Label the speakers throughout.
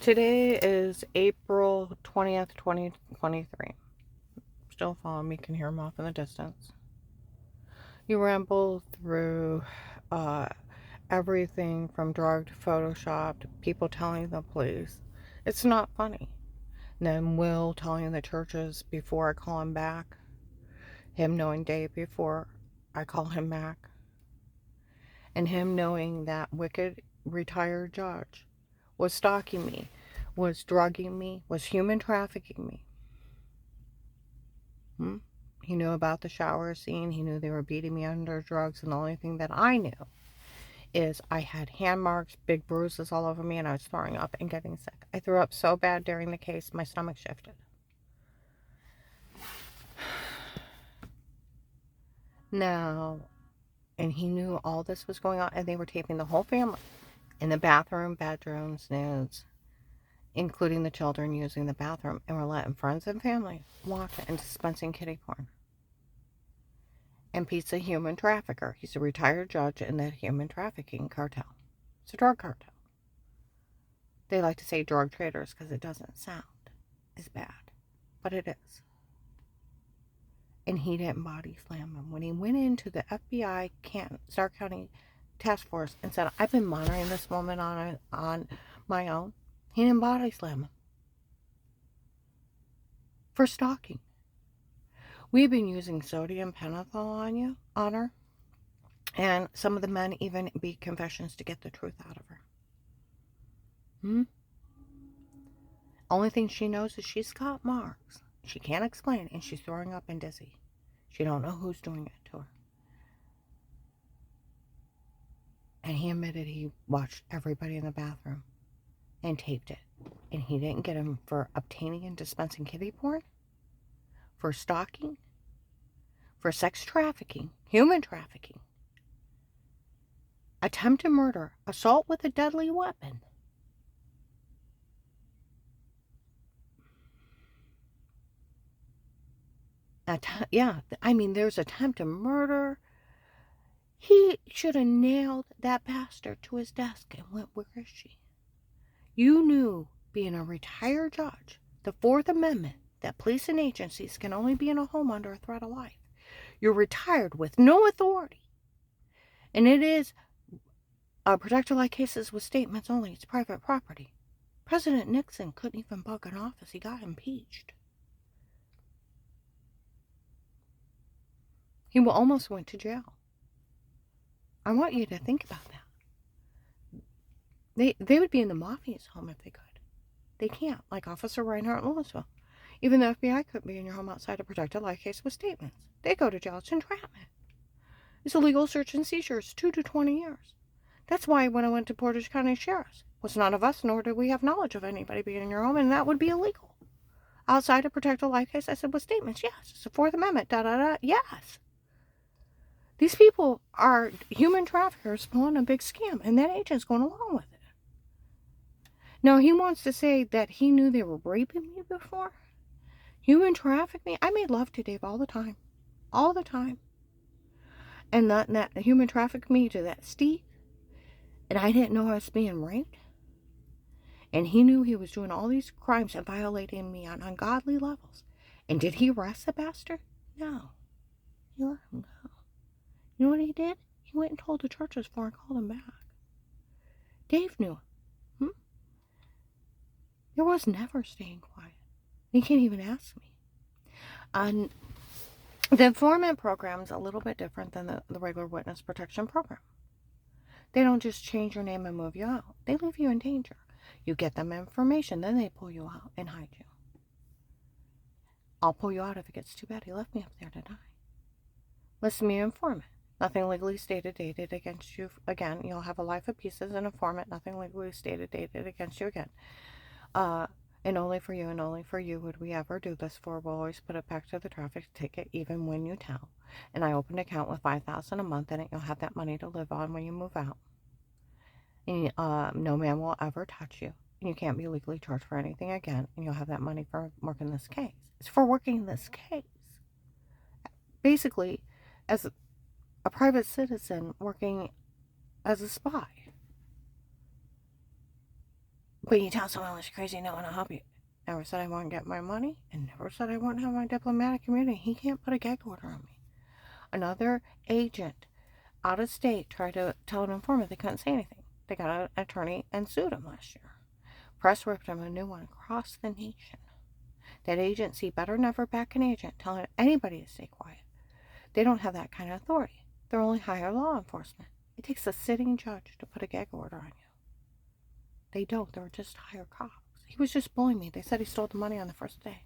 Speaker 1: Today is April 20th, 2023. Still following me, can hear him off in the distance. You ramble through uh, everything from drugged Photoshop to people telling the police. It's not funny. And then Will telling the churches before I call him back. Him knowing day before I call him back. And him knowing that wicked retired judge was stalking me, was drugging me, was human trafficking me. He knew about the shower scene. He knew they were beating me under drugs. And the only thing that I knew is I had hand marks, big bruises all over me, and I was throwing up and getting sick. I threw up so bad during the case, my stomach shifted. Now, and he knew all this was going on, and they were taping the whole family in the bathroom, bedrooms, nudes, including the children using the bathroom, and were letting friends and family watch it and dispensing kiddie porn. And Pete's a human trafficker. He's a retired judge in the human trafficking cartel. It's a drug cartel. They like to say drug traders because it doesn't sound as bad, but it is. And he didn't body slam him. When he went into the FBI Stark County Task Force and said, I've been monitoring this woman on my own, he didn't body slam him for stalking. We've been using sodium pentothal on her, and some of the men even beat confessions to get the truth out of her. Only thing she knows is she's got marks. She can't explain, and she's throwing up and dizzy. She don't know who's doing it to her. And he admitted he watched everybody in the bathroom and taped it. And he didn't get him for obtaining and dispensing kiddie porn, for stalking, for sex trafficking, human trafficking, attempted murder, assault with a deadly weapon. There's attempted murder. He should have nailed that bastard to his desk and went, where is she? You knew, being a retired judge, the Fourth Amendment, that police and agencies can only be in a home under a threat of life. You're retired with no authority. And it is protected like cases with statements only. It's private property. President Nixon couldn't even bug an office. He got impeached. He almost went to jail. I want you to think about that. They would be in the mafia's home if they could. They can't, like Officer Reinhardt in Louisville. Even the FBI couldn't be in your home outside a protected life case with statements. They go to jail. It's entrapment. It's illegal search and seizures, 2 to 20 years. That's why when I went to Portage County Sheriff's, was none of us, nor did we have knowledge of anybody being in your home, and that would be illegal. Outside a protected life case, I said, with statements, yes. It's the Fourth Amendment, yes. These people are human traffickers pulling a big scam, and that agent's going along with it. Now, he wants to say that he knew they were raping me before. Human traffic me? I made love to Dave all the time. All the time. And that human traffic me to that Steve. And I didn't know I was being raped. And he knew he was doing all these crimes and violating me on ungodly levels. And did he arrest the bastard? No. He let him go. You know what he did? He went and told the churches before I called him back. Dave knew it. There was never staying quiet. He can't even ask me. And the informant program is a little bit different than the regular witness protection program. They don't just change your name and move you out. They leave you in danger. You get them information, then they pull you out and hide you. I'll pull you out if it gets too bad. He left me up there to die. Listen to me, informant. Nothing legally stated, dated against you again. You'll have a life of peace as an informant. Nothing legally stated, dated against you again. And only for you would we ever do this for. We'll always put it back to the traffic ticket, even when you tell. And I opened an account with $5,000 a month in it. You'll have that money to live on when you move out. And no man will ever touch you. And you can't be legally charged for anything again. And you'll have that money for working this case. It's for working this case. Basically, as a private citizen working as a spy. But you tell someone else crazy, no one will help you. Never said I wouldn't get my money, and never said I wouldn't have my diplomatic immunity. He can't put a gag order on me. Another agent out of state tried to tell an informant they couldn't say anything. They got an attorney and sued him last year. Press ripped him a new one across the nation. That agency better never back an agent telling anybody to stay quiet. They don't have that kind of authority. They're only higher law enforcement. It takes a sitting judge to put a gag order on you. They don't. They're just higher cops. He was just bullying me. They said he stole the money on the first day.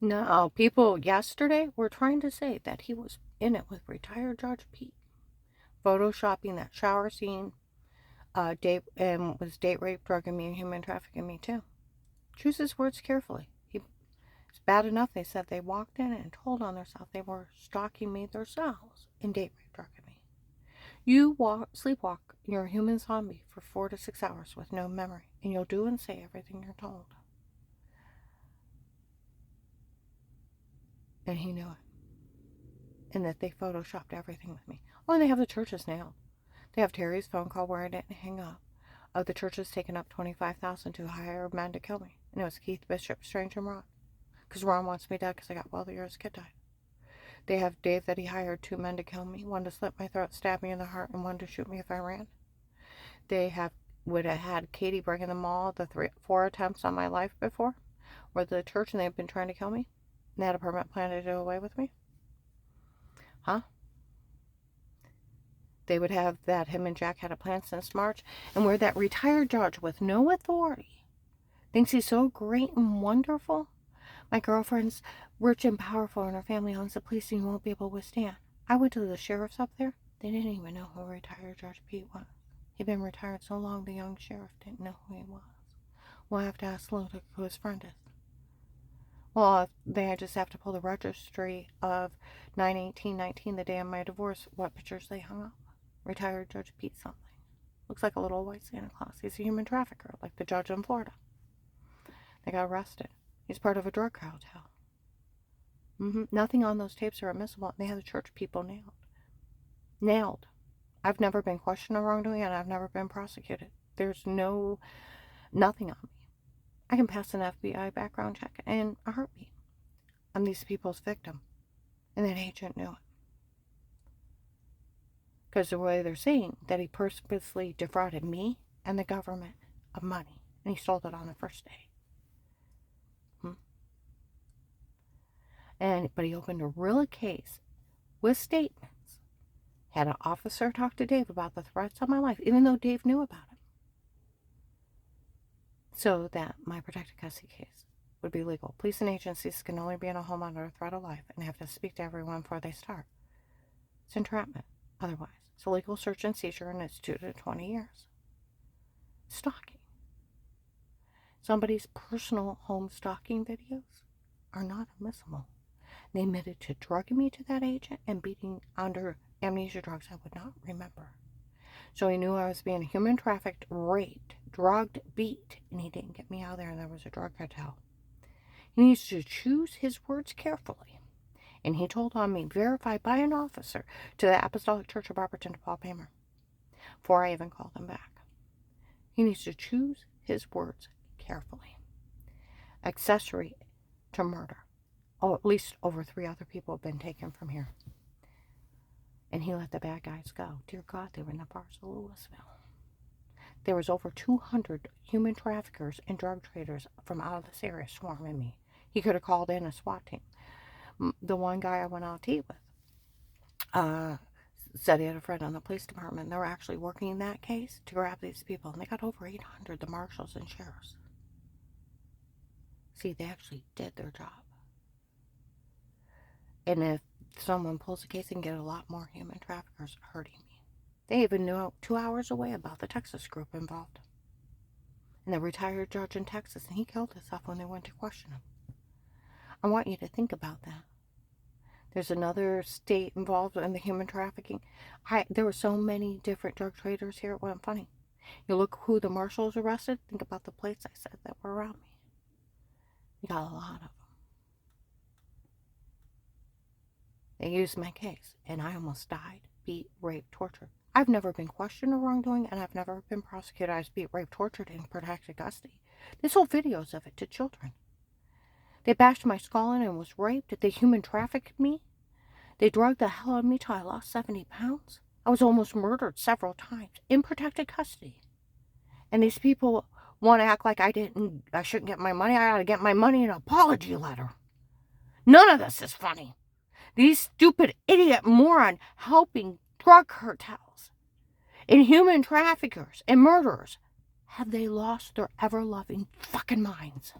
Speaker 1: No, people yesterday were trying to say that he was in it with retired Judge Pete, photoshopping that shower scene, was date rape, drugging me, and human trafficking me too. Choose his words carefully. It's bad enough they said they walked in and told on themselves they were stalking me themselves and date rape, drugging me. You sleepwalk, you're a human zombie for 4 to 6 hours with no memory, and you'll do and say everything you're told. And he knew it. And that they photoshopped everything with me. Oh, and they have the churches nailed. They have Terry's phone call where I didn't hang up. The church has taken up $25,000 to hire men to kill me. And it was Keith Bishop, Strange, and Ron. Because Ron wants me dead because I got wealthier as his kid died. They have Dave that he hired 2 men to kill me. One to slit my throat, stab me in the heart, and one to shoot me if I ran. They would have had Katie breaking them all, the 4 attempts on my life before. Were the church and they've been trying to kill me. And they had a permanent plan to do away with me. Huh? They would have that him and Jack had a plan since March, and where that retired judge with no authority thinks he's so great and wonderful. My girlfriend's rich and powerful, and her family owns the police, and you won't be able to withstand. I went to the sheriffs up there. They didn't even know who retired Judge Pete was. He'd been retired so long, the young sheriff didn't know who he was. We'll have to ask Ludick who his friend is. Well, they just have to pull the registry of 9/18/19, the day of my divorce, what pictures they hung up. Retired Judge Pete something. Looks like a little white Santa Claus. He's a human trafficker, like the judge in Florida. They got arrested. He's part of a drug cartel. Nothing on those tapes are admissible. They have the church people nailed. Nailed. I've never been questioned of wrongdoing, and I've never been prosecuted. There's nothing on me. I can pass an FBI background check in a heartbeat. I'm these people's victim. And that agent knew it. Because the way they're saying that he purposely defrauded me and the government of money. And he stole it on the first day. But he opened a real case with statements. Had an officer talk to Dave about the threats on my life, even though Dave knew about it. So that my protected custody case would be legal. Police and agencies can only be in a home under threat of life and have to speak to everyone before they start. It's entrapment, otherwise. It's a legal search and seizure, and it's 2 to 20 years. Stalking. Somebody's personal home stalking videos are not admissible. They admitted to drugging me to that agent and beating under amnesia drugs I would not remember. So he knew I was being human trafficked, raped, drugged, beat, and he didn't get me out of there, and there was a drug cartel. He needs to choose his words carefully. And he told on me, verified by an officer, to the Apostolic Church of Barberton to Paul Paymer, before I even called him back. He needs to choose his words carefully. Accessory to murder. Oh, at least over 3 other people have been taken from here. And he let the bad guys go. Dear God, they were in the bars of Louisville. There was over 200 human traffickers and drug traders from out of this area swarming me. He could have called in a SWAT team. The one guy I went out to eat with said he had a friend on the police department. They were actually working that case to grab these people. And they got over 800, the marshals and sheriffs. See, they actually did their job. And if someone pulls a case, and get a lot more human traffickers hurting me. They even knew 2 hours away about the Texas group involved. And the retired judge in Texas, and he killed himself when they went to question him. I want you to think about that. There's another state involved in the human trafficking. There were so many different drug traders here, it wasn't funny. You look who the marshals arrested, think about the plates I said that were around me. You got a lot of them. They used my case, and I almost died. Beat, raped, tortured. I've never been questioned of wrongdoing, and I've never been prosecuted as beat, raped, tortured, in protected custody. They sold videos of it to children. They bashed my skull in and was raped. They human trafficked me. They drugged the hell out of me till I lost 70 pounds. I was almost murdered several times in protected custody. And these people want to act like I shouldn't get my money. I ought to get my money in an apology letter. None of this is funny. These stupid idiot moron helping drug cartels and human traffickers and murderers, have they lost their ever-loving fucking minds?